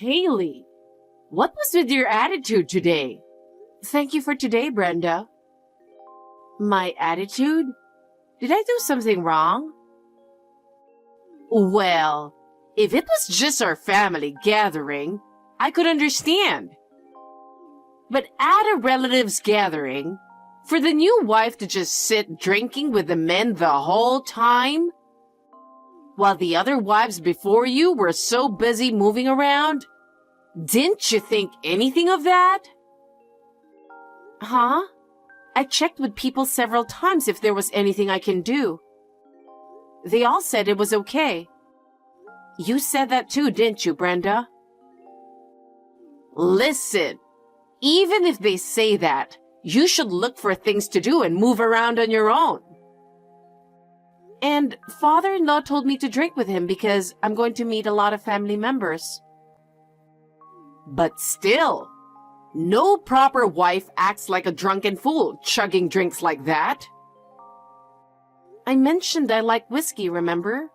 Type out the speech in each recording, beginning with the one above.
Haley, what was with your attitude today? Thank you for today, Brenda. My attitude? Did I do something wrong? Well, if it was just our family gathering, I could understand. But at a relative's gathering, for the new wife to just sit drinking with the men the whole time, while the other wives before you were so busy moving around, didn't you think anything of that? Huh? I checked with people several times if there was anything I can do. They all said it was okay. You said that too, didn't you, Brenda? Listen, even if they say that, you should look for things to do and move around on your own. And father-in-law told me to drink with him because I'm going to meet a lot of family members. But still, no proper wife acts like a drunken fool, chugging drinks like that. I mentioned I like whiskey, remember?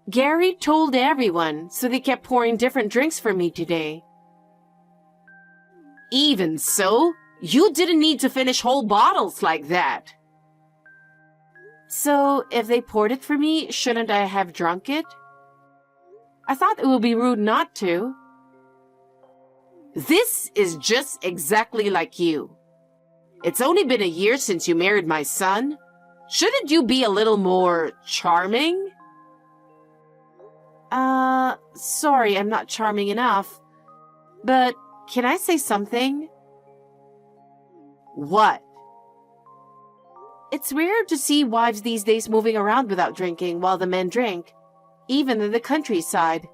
Gary told everyone, so they kept pouring different drinks for me today. Even so, you didn't need to finish whole bottles like that. So, if they poured it for me, shouldn't I have drunk it? I thought it would be rude not to. This is just exactly like you. It's only been a year since you married my son. Shouldn't you be a little more charming? Sorry, I'm not charming enough. But can I say something? What? It's rare to see wives these days moving around without drinking while the men drink, even in the countryside.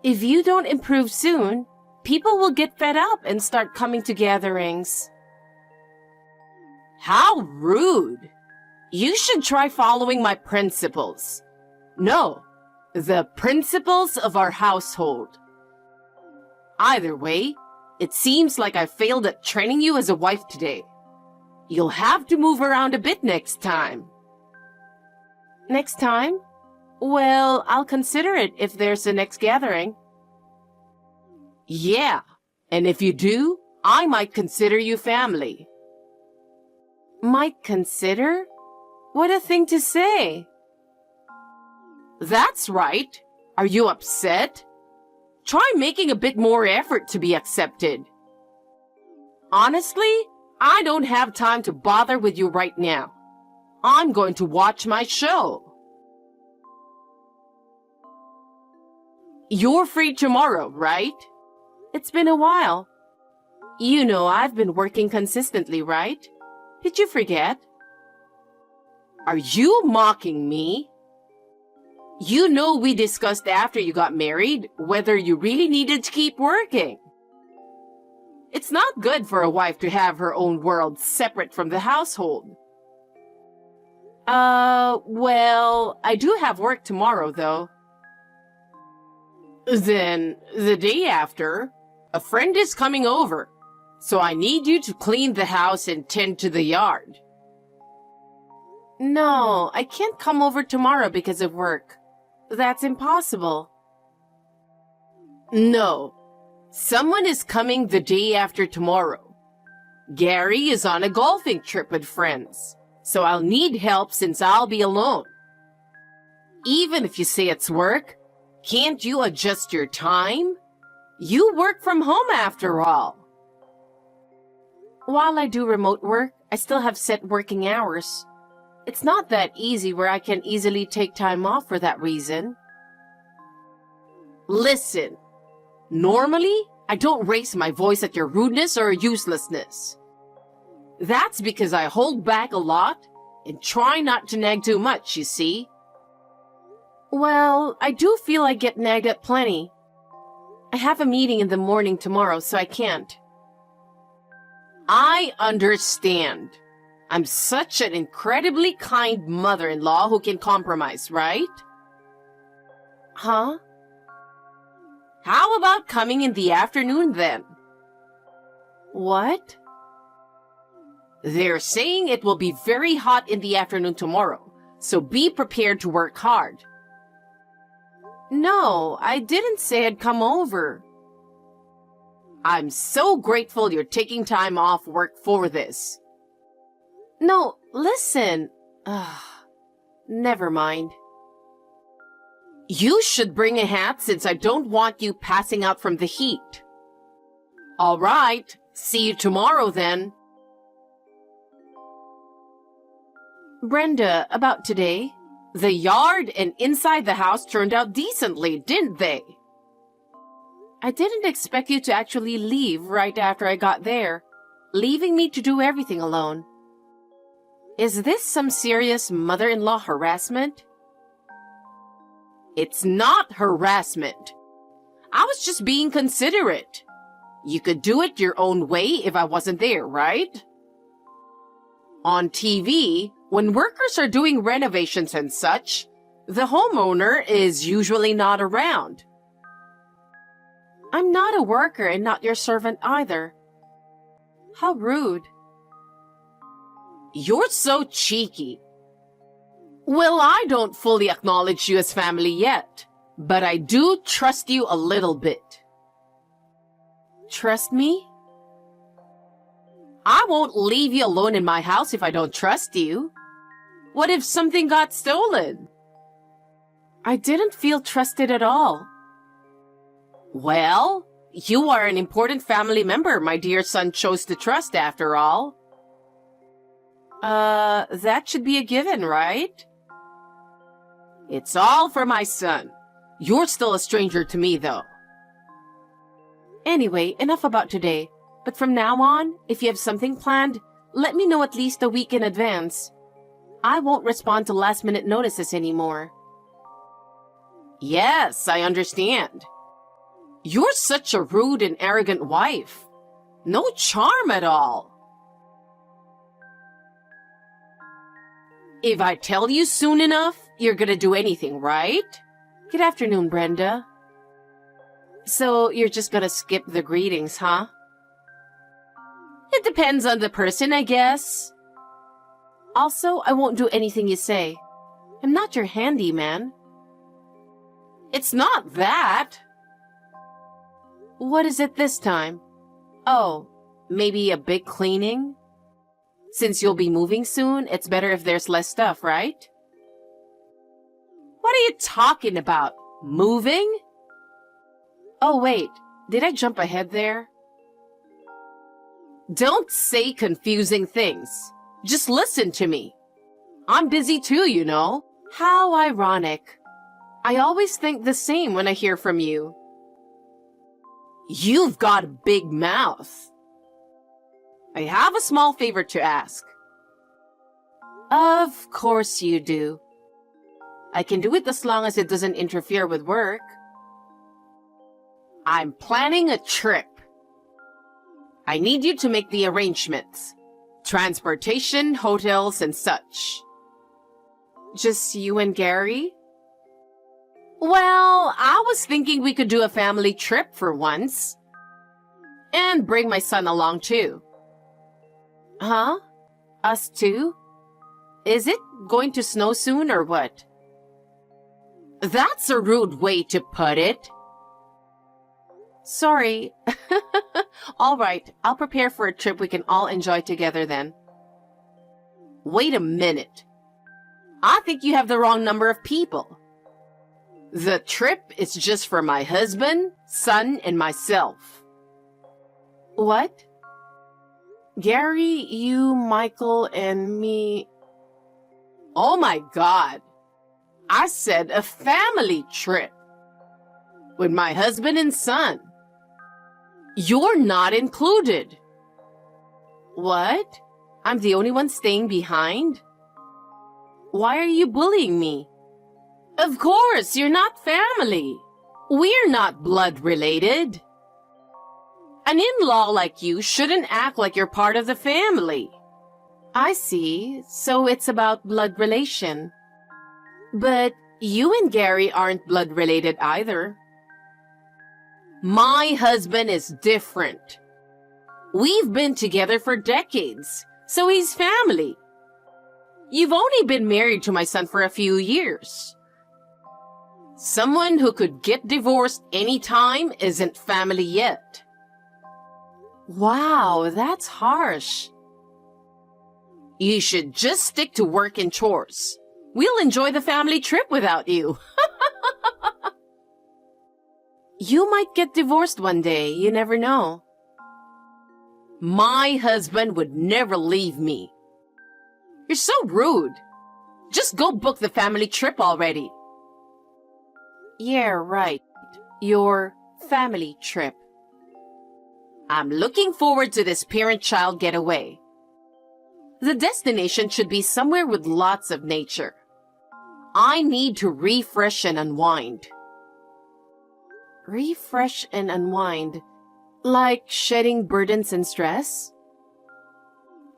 If you don't improve soon, people will get fed up and start coming to gatherings. How rude! You should try following my principles. No, the principles of our household. Either way, it seems like I failed at training you as a wife today. You'll have to move around a bit next time. Next time? Well, I'll consider it if there's a next gathering. Yeah, and if you do, I might consider you family. Might consider? What a thing to say. That's right. Are you upset? Try making a bit more effort to be accepted. Honestly, I don't have time to bother with you right now. I'm going to watch my show. You're free tomorrow, right? It's been a while. You know I've been working consistently, right? Did you forget? Are you mocking me? You know we discussed after you got married whether you really needed to keep working. It's not good for a wife to have her own world separate from the household. Well, I do have work tomorrow, though. Then, the day after, a friend is coming over, so I need you to clean the house and tend to the yard. No, I can't come over tomorrow because of work. That's impossible. No. Someone is coming the day after tomorrow. Gary is on a golfing trip with friends, so I'll need help since I'll be alone. Even if you say it's work, can't you adjust your time? You work from home after all. While I do remote work, I still have set working hours. It's not that easy where I can easily take time off for that reason. Listen. Normally, I don't raise my voice at your rudeness or uselessness. That's because I hold back a lot and try not to nag too much, you see. Well, I do feel I get nagged at plenty. I have a meeting in the morning tomorrow, so I can't. I understand. I'm such an incredibly kind mother-in-law who can compromise, right? Huh? How about coming in the afternoon then? What? They're saying it will be very hot in the afternoon tomorrow, so be prepared to work hard. No, I didn't say I'd come over. I'm so grateful you're taking time off work for this. No, listen. Never mind. You should bring a hat since I don't want you passing out from the heat. All right, see you tomorrow then. Brenda, about today. The yard and inside the house turned out decently, didn't they? I didn't expect you to actually leave right after I got there, leaving me to do everything alone. Is this some serious mother-in-law harassment? It's not harassment. I was just being considerate. You could do it your own way if I wasn't there, right? On TV, when workers are doing renovations and such, the homeowner is usually not around. I'm not a worker and not your servant either. How rude. You're so cheeky. Well, I don't fully acknowledge you as family yet, but I do trust you a little bit. Trust me? I won't leave you alone in my house if I don't trust you. What if something got stolen? I didn't feel trusted at all. Well, you are an important family member my dear son chose to trust after all. That should be a given, right? It's all for my son. You're still a stranger to me, though. Anyway, enough about today. But from now on, if you have something planned, let me know at least a week in advance. I won't respond to last-minute notices anymore. Yes, I understand. You're such a rude and arrogant wife. No charm at all. If I tell you soon enough, you're gonna do anything, right? Good afternoon, Brenda. So you're just gonna skip the greetings, huh? It depends on the person, I guess. Also, I won't do anything you say. I'm not your handyman. It's not that. What is it this time? Oh, maybe a big cleaning? Since you'll be moving soon, it's better if there's less stuff, right? What are you talking about? Moving? Oh, wait. Did I jump ahead there? Don't say confusing things. Just listen to me. I'm busy too, you know. How ironic. I always think the same when I hear from you. You've got a big mouth. I have a small favor to ask. Of course you do. I can do it as long as it doesn't interfere with work. I'm planning a trip. I need you to make the arrangements. Transportation, hotels, and such. Just you and Gary? Well, I was thinking we could do a family trip for once. And bring my son along too. Huh? Us too? Is it going to snow soon or what? That's a rude way to put it. Sorry. All right, I'll prepare for a trip we can all enjoy together then. Wait a minute. I think you have the wrong number of people. The trip is just for my husband, son, and myself. What? Gary, you, Michael, and me... Oh my God. I said a family trip. With my husband and son. You're not included. What? I'm the only one staying behind? Why are you bullying me? Of course, you're not family. We're not blood related. An in-law like you shouldn't act like you're part of the family. I see. So it's about blood relation. But you and Gary aren't blood related either. My husband is different. We've been together for decades, so he's family. You've only been married to my son for a few years. Someone who could get divorced anytime isn't family yet. Wow, that's harsh. You should just stick to work and chores. We'll enjoy the family trip without you. You might get divorced one day, you never know. My husband would never leave me. You're so rude. Just go book the family trip already. Yeah, right. Your family trip. I'm looking forward to this parent-child getaway. The destination should be somewhere with lots of nature. I need to refresh and unwind. Refresh and unwind? Like shedding burdens and stress?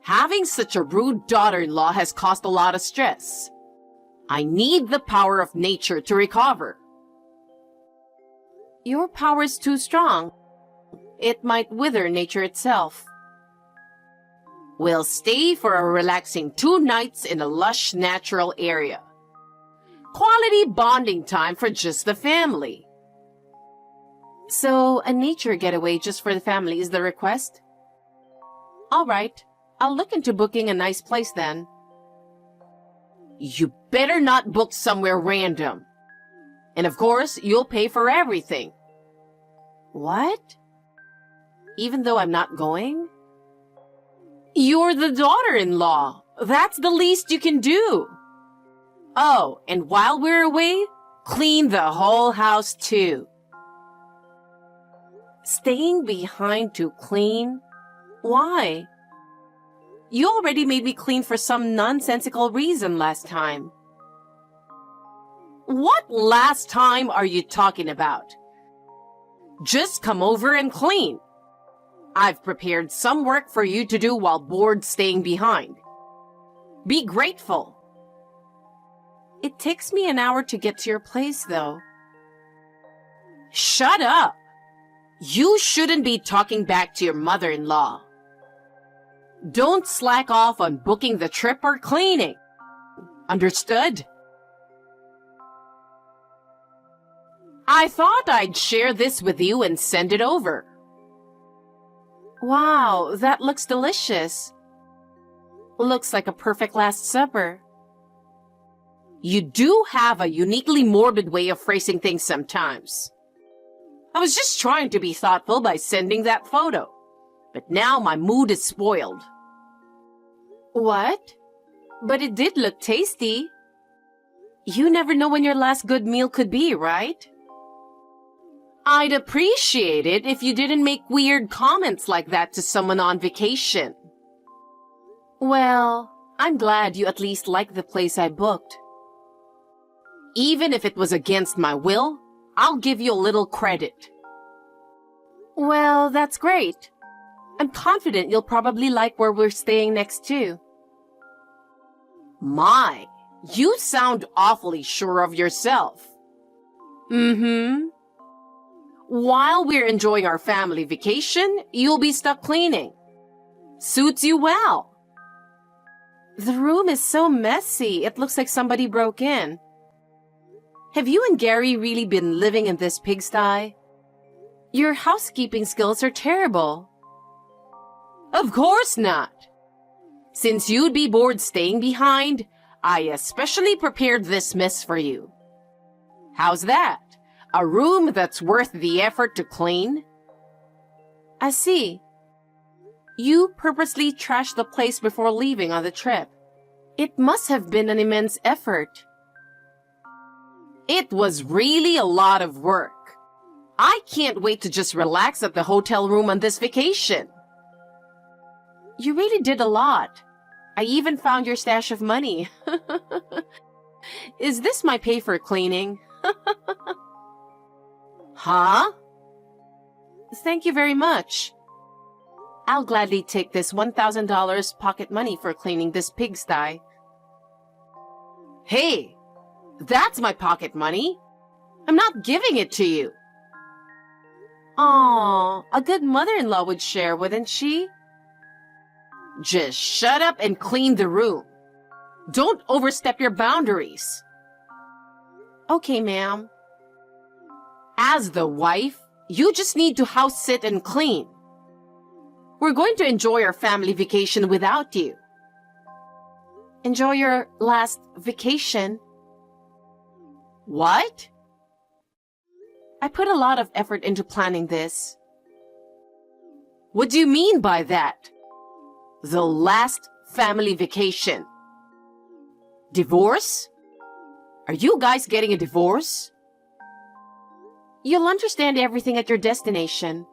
Having such a rude daughter-in-law has caused a lot of stress. I need the power of nature to recover. Your power is too strong. It might wither nature itself. We'll stay for a relaxing 2 nights in a lush natural area. Quality bonding time for just the family. So, a nature getaway just for the family is the request? All right, I'll look into booking a nice place then. You better not book somewhere random. And of course, you'll pay for everything. What? Even though I'm not going? You're the daughter-in-law. That's the least you can do. Oh, and while we're away, clean the whole house too. Staying behind to clean? Why? You already made me clean for some nonsensical reason last time. What last time are you talking about? Just come over and clean. I've prepared some work for you to do while bored staying behind. Be grateful. It takes me an hour to get to your place, though. Shut up! You shouldn't be talking back to your mother-in-law. Don't slack off on booking the trip or cleaning. Understood? I thought I'd share this with you and send it over. Wow, that looks delicious. Looks like a perfect Last Supper. You do have a uniquely morbid way of phrasing things sometimes. I was just trying to be thoughtful by sending that photo, but now my mood is spoiled. What? But it did look tasty. You never know when your last good meal could be, right? I'd appreciate it if you didn't make weird comments like that to someone on vacation. Well, I'm glad you at least like the place I booked. Even if it was against my will, I'll give you a little credit. Well, that's great. I'm confident you'll probably like where we're staying next too. My, you sound awfully sure of yourself. Mm-hmm. While we're enjoying our family vacation, you'll be stuck cleaning. Suits you well. The room is so messy, it looks like somebody broke in. Have you and Gary really been living in this pigsty? Your housekeeping skills are terrible. Of course not. Since you'd be bored staying behind, I especially prepared this mess for you. How's that? A room that's worth the effort to clean? I see. You purposely trashed the place before leaving on the trip. It must have been an immense effort. It was really a lot of work. I can't wait to just relax at the hotel room on this vacation. You really did a lot. I even found your stash of money. Is this my pay for cleaning? Huh? Thank you very much. I'll gladly take this $1,000 pocket money for cleaning this pigsty. Hey, that's my pocket money. I'm not giving it to you. Aw, a good mother-in-law would share, wouldn't she? Just shut up and clean the room. Don't overstep your boundaries. Okay, ma'am. As the wife, you just need to house sit and clean. We're going to enjoy our family vacation without you. Enjoy your last vacation? What? I put a lot of effort into planning this. What do you mean by that? The last family vacation. Divorce? Are you guys getting a divorce? You'll understand everything at your destination.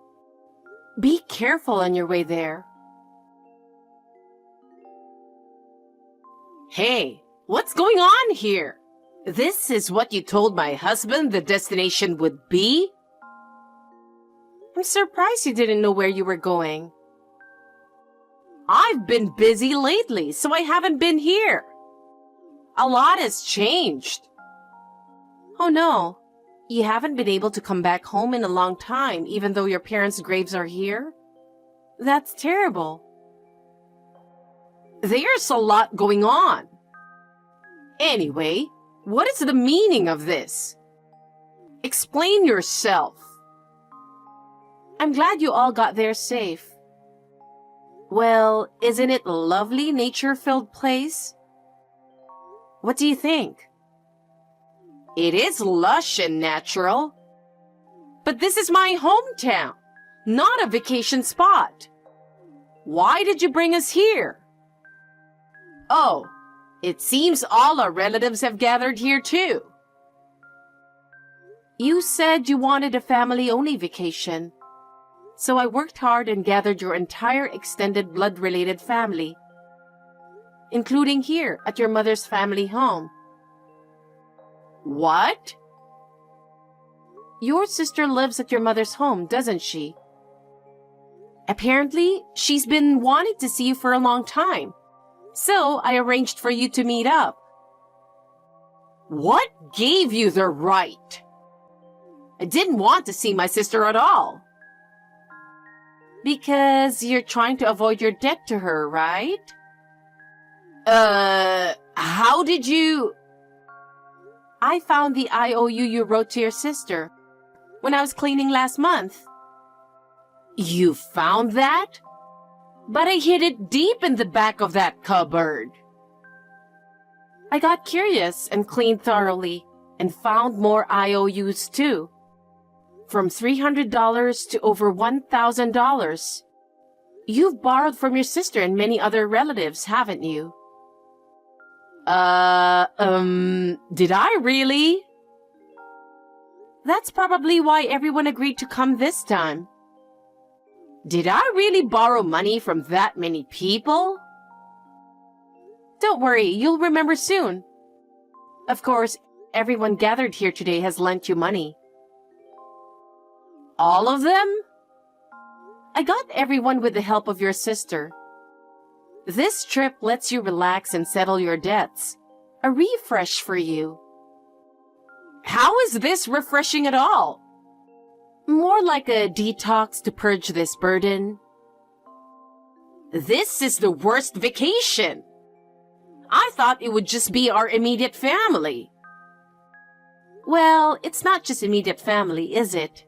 Be careful on your way there. Hey, what's going on here? This is what you told my husband the destination would be? I'm surprised you didn't know where you were going. I've been busy lately, so I haven't been here. A lot has changed. Oh no, you haven't been able to come back home in a long time, even though your parents' graves are here? That's terrible. There's a lot going on. Anyway, what is the meaning of this? Explain yourself. I'm glad you all got there safe. Well, isn't it a lovely nature-filled place? What do you think? It is lush and natural. But this is my hometown, not a vacation spot. Why did you bring us here? Oh, it seems all our relatives have gathered here too. You said you wanted a family-only vacation. So I worked hard and gathered your entire extended blood-related family, including here at your mother's family home. What? Your sister lives at your mother's home, doesn't she? Apparently, she's been wanting to see you for a long time, so I arranged for you to meet up. What gave you the right? I didn't want to see my sister at all. Because you're trying to avoid your debt to her, right? How did you... I found the IOU you wrote to your sister when I was cleaning last month. You found that? But I hid it deep in the back of that cupboard. I got curious and cleaned thoroughly and found more IOUs too. From $300 to over $1,000. You've borrowed from your sister and many other relatives, haven't you? Did I really? That's probably why everyone agreed to come this time. Did I really borrow money from that many people? Don't worry, you'll remember soon. Of course, everyone gathered here today has lent you money. All of them? I got everyone with the help of your sister. This trip lets you relax and settle your debts. A refresh for you. How is this refreshing at all? More like a detox to purge this burden. This is the worst vacation. I thought it would just be our immediate family. Well, it's not just immediate family, is it?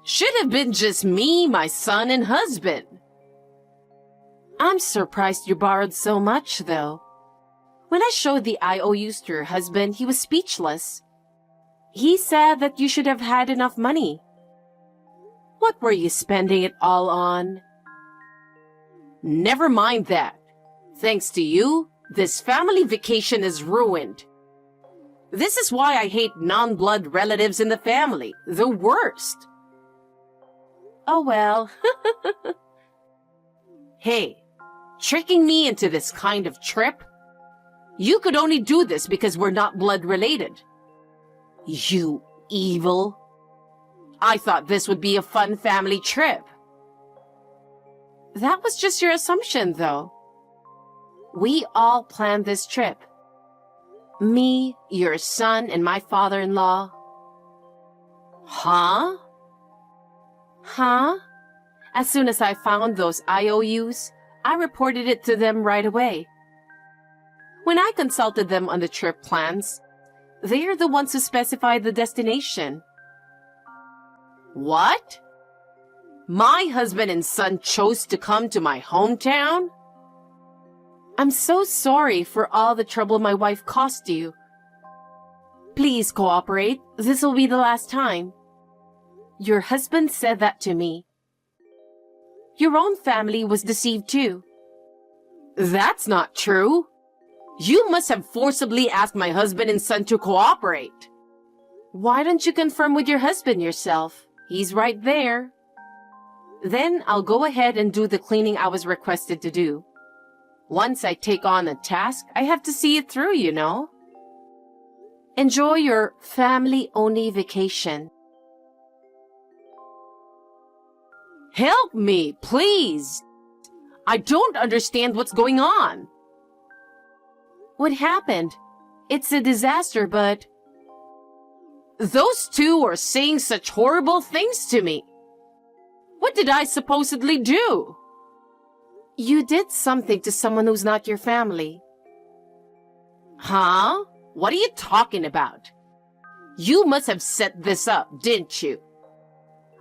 Should have been just me, my son, and husband. I'm surprised you borrowed so much, though. When I showed the IOUs to your husband, he was speechless. He said that you should have had enough money. What were you spending it all on? Never mind that. Thanks to you, this family vacation is ruined. This is why I hate non-blood relatives in the family. The worst. Oh well. Hey, tricking me into this kind of trip? You could only do this because we're not blood related. You evil. I thought this would be a fun family trip. That was just your assumption, though. We all planned this trip. Me, your son, and my father-in-law. Huh? Huh? As soon as I found those IOUs, I reported it to them right away. When I consulted them on the trip plans, They're the ones who specify the destination. What? My husband and son chose to come to my hometown? I'm so sorry for all the trouble my wife caused you. Please cooperate. This will be the last time. Your husband said that to me. Your own family was deceived too. That's not true. You must have forcibly asked my husband and son to cooperate. Why don't you confirm with your husband yourself? He's right there. Then I'll go ahead and do the cleaning I was requested to do. Once I take on a task, I have to see it through, you know. Enjoy your family-only vacation. Help me, please. I don't understand what's going on. What happened? It's a disaster, but... Those two are saying such horrible things to me. What did I supposedly do? You did something to someone who's not your family. Huh? What are you talking about? You must have set this up, didn't you?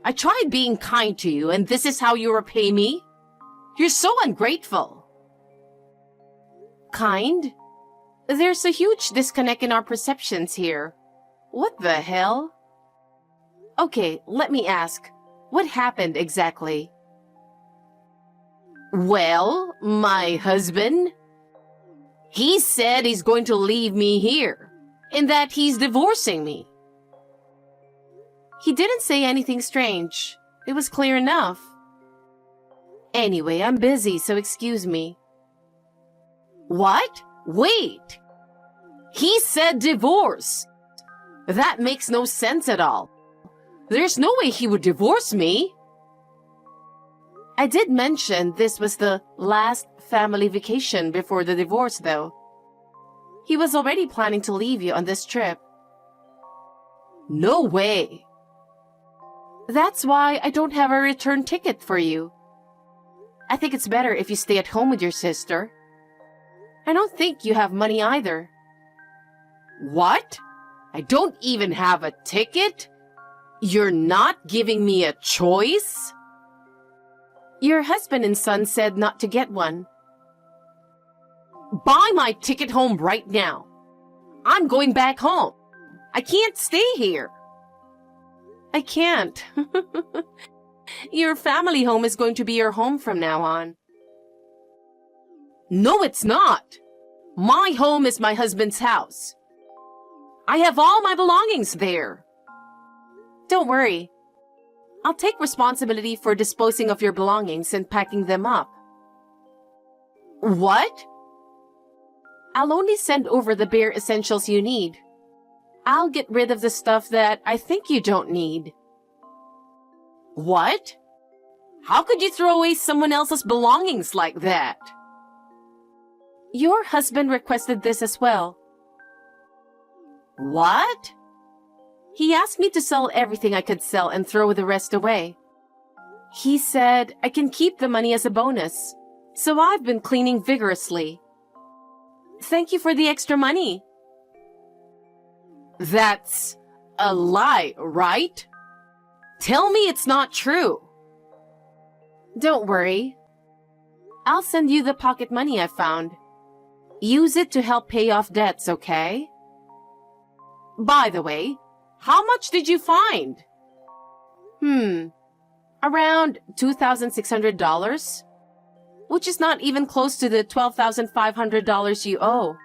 I tried being kind to you, and this is how you repay me? You're so ungrateful. Kind? There's a huge disconnect in our perceptions here. What the hell? Okay, let me ask. What happened exactly? Well, my husband... He said he's going to leave me here, and that he's divorcing me. He didn't say anything strange. It was clear enough. Anyway, I'm busy, so excuse me. What? Wait! He said divorce! That makes no sense at all. There's no way he would divorce me. I did mention this was the last family vacation before the divorce, though. He was already planning to leave you on this trip. No way. That's why I don't have a return ticket for you. I think it's better if you stay at home with your sister. I don't think you have money either. What? I don't even have a ticket? You're not giving me a choice? Your husband and son said not to get one. Buy my ticket home right now. I'm going back home. I can't stay here. I can't. Your family home is going to be your home from now on. No, it's not. My home is my husband's house. I have all my belongings there. Don't worry. I'll take responsibility for disposing of your belongings and packing them up. What? I'll only send over the bare essentials you need. I'll get rid of the stuff that I think you don't need. What? How could you throw away someone else's belongings like that? Your husband requested this as well. What? He asked me to sell everything I could sell and throw the rest away. He said I can keep the money as a bonus, so I've been cleaning vigorously. Thank you for the extra money. That's a lie, right? Tell me it's not true. Don't worry. I'll send you the pocket money I found. Use it to help pay off debts, okay? By the way, how much did you find? Around $2,600, which is not even close to the $12,500 you owe.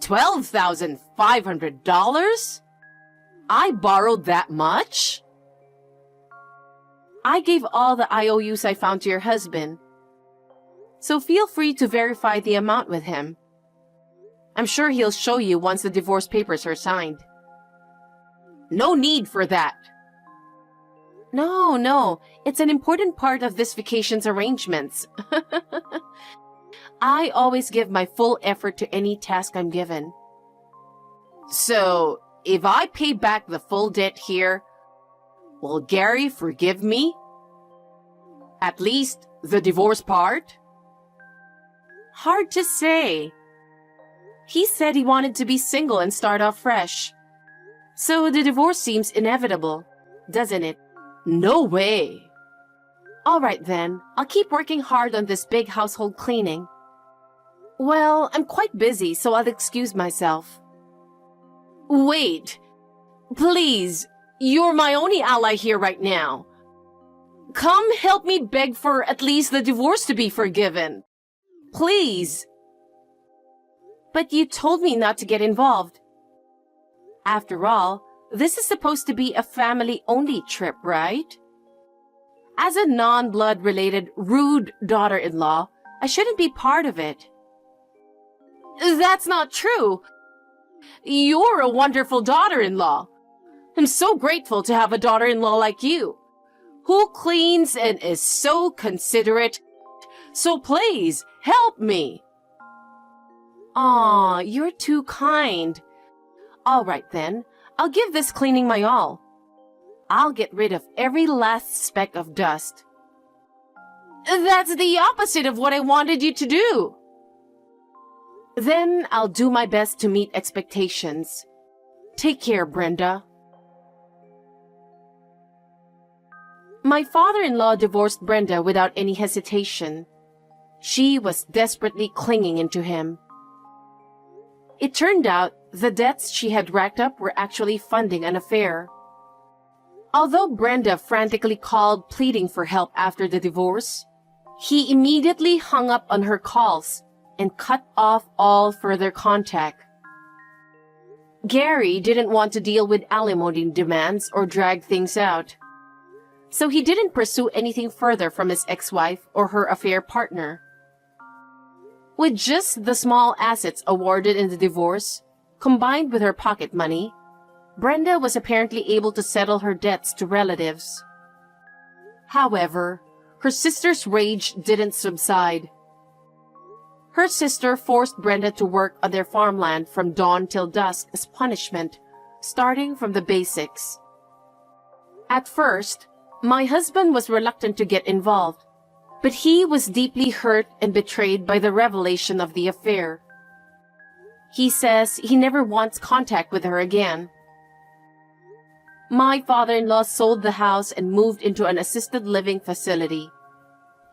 $12,500? I borrowed that much? I gave all the IOUs I found to your husband, so feel free to verify the amount with him. I'm sure he'll show you once the divorce papers are signed. No need for that. No, it's an important part of this vacation's arrangements. I always give my full effort to any task I'm given. So, if I pay back the full debt here, will Gary forgive me? At least the divorce part? Hard to say. He said he wanted to be single and start off fresh. So the divorce seems inevitable, doesn't it? No way. All right then, I'll keep working hard on this big household cleaning. Well, I'm quite busy, so I'll excuse myself. Wait. Please, you're my only ally here right now. Come help me beg for at least the divorce to be forgiven. Please. But you told me not to get involved. After all, this is supposed to be a family-only trip, right? As a non-blood-related, rude daughter-in-law, I shouldn't be part of it. That's not true. You're a wonderful daughter-in-law. I'm so grateful to have a daughter-in-law like you, who cleans and is so considerate. So please, help me. Aw, you're too kind. All right then, I'll give this cleaning my all. I'll get rid of every last speck of dust. That's the opposite of what I wanted you to do. Then I'll do my best to meet expectations. Take care, Brenda. My father-in-law divorced Brenda without any hesitation. She was desperately clinging into him. It turned out the debts she had racked up were actually funding an affair. Although Brenda frantically called pleading for help after the divorce, he immediately hung up on her calls and cut off all further contact. Gary didn't want to deal with alimony demands or drag things out, so he didn't pursue anything further from his ex-wife or her affair partner. With just the small assets awarded in the divorce, combined with her pocket money, Brenda was apparently able to settle her debts to relatives. However, her sister's rage didn't subside. Her sister forced Brenda to work on their farmland from dawn till dusk as punishment, starting from the basics. At first, my husband was reluctant to get involved, but he was deeply hurt and betrayed by the revelation of the affair. He says he never wants contact with her again. My father-in-law sold the house and moved into an assisted living facility.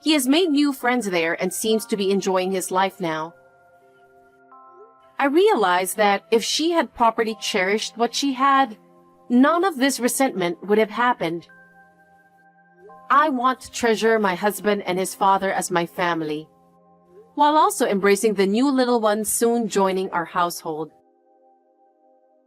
He has made new friends there and seems to be enjoying his life now. I realized that if she had properly cherished what she had, none of this resentment would have happened. I want to treasure my husband and his father as my family, while also embracing the new little ones soon joining our household.